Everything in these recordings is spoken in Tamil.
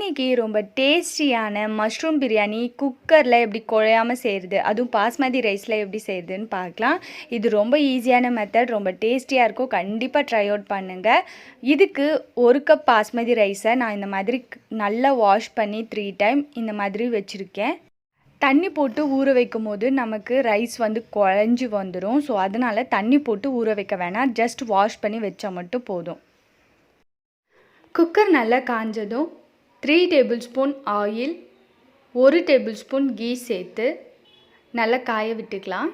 இன்றைக்கி ரொம்ப டேஸ்டியான மஷ்ரூம் பிரியாணி குக்கரில் எப்படி குழையாமல் செய்கிறது, அதுவும் பாஸ்மதி ரைஸில் எப்படி செய்கிறதுன்னு பார்க்கலாம். இது ரொம்ப ஈஸியான மெத்தட், ரொம்ப டேஸ்டியாக இருக்கும். கண்டிப்பாக ட்ரை அவுட் பண்ணுங்கள். இதுக்கு 1 கப் பாஸ்மதி ரைஸை நான் இந்த மாதிரி நல்லா வாஷ் பண்ணி 3 டைம் இந்த மாதிரி வச்சுருக்கேன். தண்ணி போட்டு ஊற வைக்கும் போது நமக்கு ரைஸ் குழஞ்சி வந்துடும். ஸோ அதனால் தண்ணி போட்டு ஊற வைக்க வேணாம், ஜஸ்ட் வாஷ் பண்ணி வச்சா மட்டும் போதும். குக்கர் நல்லா காஞ்சதும் 3 tablespoon oil, 1 tablespoon ghee சேர்த்து நல்லா காய விட்டுக்கலாம்.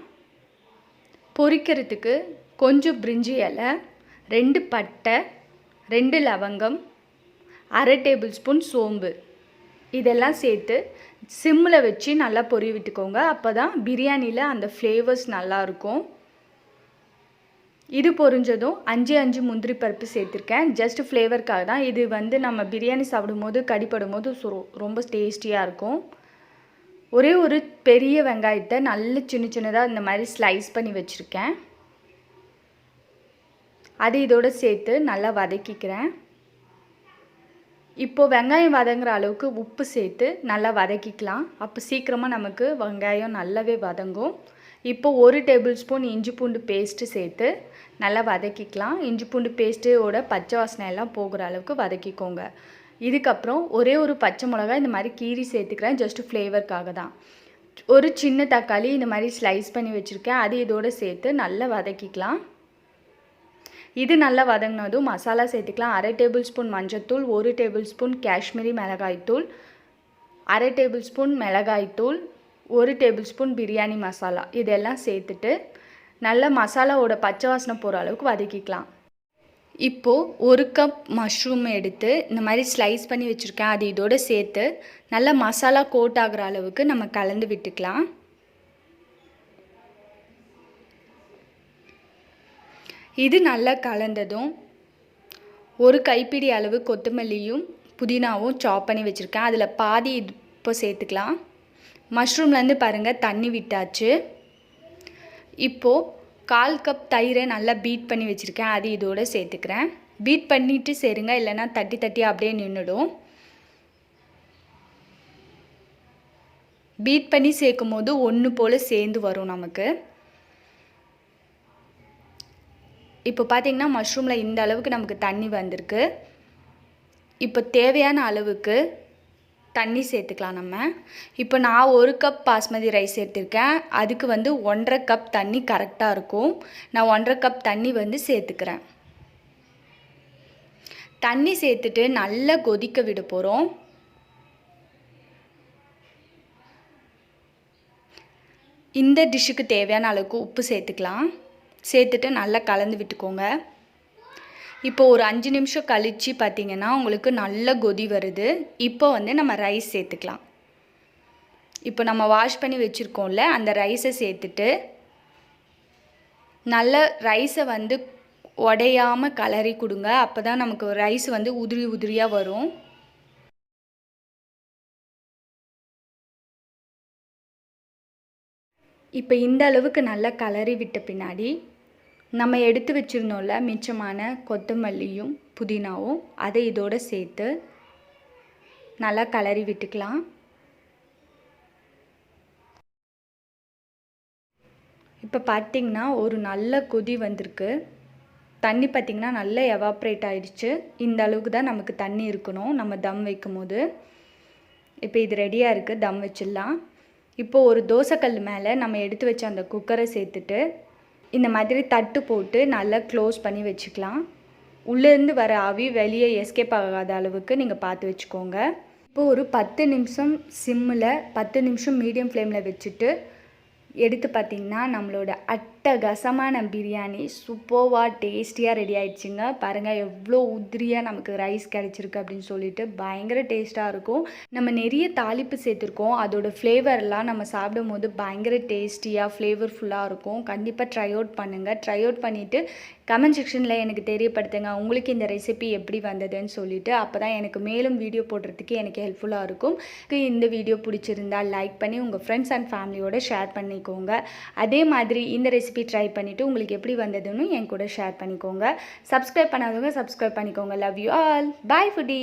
பொரிக்கிறதுக்கு கொஞ்சம் பிரிஞ்சி இலை, 2 பட்டை, 2 லவங்கம், அரை டேபிள் ஸ்பூன் சோம்பு இதெல்லாம் சேர்த்து சிம்மில் வச்சு நல்லா பொரி விட்டுக்கோங்க. அப்போ தான் பிரியாணியில் அந்த ஃப்ளேவர்ஸ் நல்லாயிருக்கும். இது பொரிஞ்சதும் 5 முந்திரி பருப்பு சேர்த்துருக்கேன். ஜஸ்ட் ஃப்ளேவருக்காக தான். இது நம்ம பிரியாணி சாப்பிடும் போது கடிப்படும் போது ரொம்ப டேஸ்டியாக இருக்கும். ஒரே ஒரு பெரிய வெங்காயத்தை நல்ல சின்னதாக இந்த மாதிரி ஸ்லைஸ் பண்ணி வச்சுருக்கேன். அது இதோடு சேர்த்து நல்லா வதக்கிக்கிறேன். இப்போது வெங்காயம் வதங்குற அளவுக்கு உப்பு சேர்த்து நல்லா வதக்கிக்கலாம். அப்போ சீக்கிரமாக நமக்கு வெங்காயம் நல்லாவே வதங்கும். இப்போ 1 டேபிள் ஸ்பூன் இஞ்சி பூண்டு பேஸ்ட்டு சேர்த்து நல்லா வதக்கிக்கலாம். இஞ்சி பூண்டு பேஸ்ட்டோட பச்சை வாசனை எல்லாம் போகிற அளவுக்கு வதக்கிக்கோங்க. இதுக்கப்புறம் ஒரே ஒரு பச்சை மிளகாய் இந்த மாதிரி கீரி சேர்த்துக்கிறேன், ஜஸ்ட்டு ஃப்ளேவருக்காக தான். ஒரு சின்ன தக்காளி இந்த மாதிரி ஸ்லைஸ் பண்ணி வச்சுருக்கேன், அது இதோடு சேர்த்து நல்லா வதக்கிக்கலாம். இது நல்லா வதங்கினதும் மசாலா சேர்த்துக்கலாம். அரை டேபிள் ஸ்பூன் மஞ்சள்தூள், 1 டேபிள் ஸ்பூன் காஷ்மீரி மிளகாய்த்தூள், அரை டேபிள் ஸ்பூன் மிளகாய்த்தூள், 1 டேபிள் ஸ்பூன் பிரியாணி மசாலா இதெல்லாம் சேர்த்துட்டு நல்லா மசாலாவோட பச்சை வாசனை போகிற அளவுக்கு வதக்கிக்கலாம். இப்போது 1 கப் மஷ்ரூம் எடுத்து இந்த மாதிரி ஸ்லைஸ் பண்ணி வச்சுருக்கேன், அது இதோடு சேர்த்து நல்லா மசாலா கோட் ஆகிற அளவுக்கு நம்ம கலந்து விட்டுக்கலாம். இது நல்லா கலந்ததும் 1 கைப்பிடி அளவு கொத்தமல்லியும் புதினாவும் சாப் பண்ணி வச்சுருக்கேன், அதில் பாதி இப்போ சேர்த்துக்கலாம். மஷ்ரூம்லேருந்து பாருங்கள் தண்ணி விட்டாச்சு. இப்போது 1/4 கப் தயிரை நல்லா பீட் பண்ணி வச்சுருக்கேன், அது இதோடு சேர்த்துக்கிறேன். பீட் பண்ணிவிட்டு சேருங்க, இல்லைன்னா தட்டி அப்படியே நின்றுடும். பீட் பண்ணி சேர்க்கும் போது ஒன்று போல் சேர்ந்து வரும் நமக்கு. இப்போ பார்த்திங்கன்னா மஷ்ரூமில் இந்த அளவுக்கு நமக்கு தண்ணி வந்திருக்கு. இப்போ தேவையான அளவுக்கு தண்ணி சேர்த்துக்கலாம் நம்ம. இப்போ நான் 1 கப் பாஸ்மதி ரைஸ் சேர்த்துருக்கேன், அதுக்கு 1.5 கப் தண்ணி கரெக்டாக இருக்கும். நான் 1.5 கப் தண்ணி சேர்த்துக்கிறேன். தண்ணி சேர்த்துட்டு நல்லா கொதிக்க விட போகிறோம். இந்த டிஷ்ஷுக்கு தேவையான அளவுக்கு உப்பு சேர்த்துக்கலாம். சேர்த்துட்டு நல்லா கலந்து விட்டுக்கோங்க. இப்போ ஒரு 5 நிமிஷம் கழித்து பார்த்திங்கன்னா உங்களுக்கு நல்ல கொதி வருது. இப்போ நம்ம ரைஸ் சேர்த்துக்கலாம். இப்போ நம்ம வாஷ் பண்ணி வச்சுருக்கோம்ல, அந்த ரைஸை சேர்த்துட்டு நல்ல ரைஸை உடையாமல் கலரி கொடுங்க. அப்போ தான் நமக்கு ரைஸ் உதிரி உதிரியாக வரும். இப்போ இந்த அளவுக்கு நல்லா கலரி விட்ட பின்னாடி நம்ம எடுத்து வச்சுருந்தோம்ல மிச்சமான கொத்தமல்லியும் புதினாவும் அதை இதோடு சேர்த்து நல்லா கலரி விட்டுக்கலாம். இப்போ பார்த்திங்கன்னா ஒரு நல்ல கொதி வந்திருக்கு. தண்ணி பார்த்திங்கன்னா நல்லா எவாப்ரேட் ஆகிடுச்சு. இந்த அளவுக்கு தான் நமக்கு தண்ணி இருக்கணும் நம்ம தம் வைக்கும் போது. இப்போ இது ரெடியாக இருக்குது, தம் வச்சிடலாம். இப்போது ஒரு தோசைக்கல் மேலே நம்ம எடுத்து வச்ச அந்த குக்கரை சேர்த்துட்டு இந்த மாதிரி தட்டு போட்டு நல்லா க்ளோஸ் பண்ணி வச்சுக்கலாம். உள்ளேருந்து வர ஆவி வெளியே எஸ்கேப் ஆகாத அளவுக்கு நீங்கள் பார்த்து வச்சுக்கோங்க. இப்போ ஒரு 10 நிமிஷம் சிம்மில் 10 நிமிஷம் மீடியம் ஃப்ளேமில் வச்சுட்டு எடுத்து பார்த்திங்கன்னா நம்மளோட அட்டகாசமான பிரியாணி சூப்பராக டேஸ்டியாக ரெடி ஆகிடுச்சிங்க. பாருங்கள் எவ்வளோ உதிரியாக நமக்கு ரைஸ் கிடச்சிருக்கு அப்படின்னு சொல்லிட்டு பயங்கர டேஸ்ட்டாக இருக்கும். நம்ம நிறைய தாளிப்பு சேர்த்துருக்கோம், அதோடய ஃப்ளேவர்லாம் நம்ம சாப்பிடும் போது பயங்கர டேஸ்டியாக ஃப்ளேவர்ஃபுல்லாக இருக்கும். கண்டிப்பாக ட்ரை அவுட் பண்ணுங்கள். ட்ரை அவுட் பண்ணிவிட்டு கமெண்ட் செக்ஷனில் எனக்கு தெரியப்படுத்துங்க உங்களுக்கு இந்த ரெசிபி எப்படி வந்ததுன்னு சொல்லிவிட்டு. அப்போ தான் எனக்கு மேலும் வீடியோ போடுறதுக்கு எனக்கு ஹெல்ப்ஃபுல்லாக இருக்கும். இந்த வீடியோ பிடிச்சிருந்தால் லைக் பண்ணி உங்கள் ஃப்ரெண்ட்ஸ் அண்ட் ஃபேமிலியோடு ஷேர் பண்ணிக்கோங்க. அதே மாதிரி இந்த ரெசிபி ட்ரை பண்ணிவிட்டு உங்களுக்கு எப்படி வந்ததுன்னு என் கூட ஷேர் பண்ணிக்கோங்க. சப்ஸ்கிரைப் பண்ணாதவங்க சப்ஸ்கிரைப் பண்ணிக்கோங்க. Love you all. Bye foodie.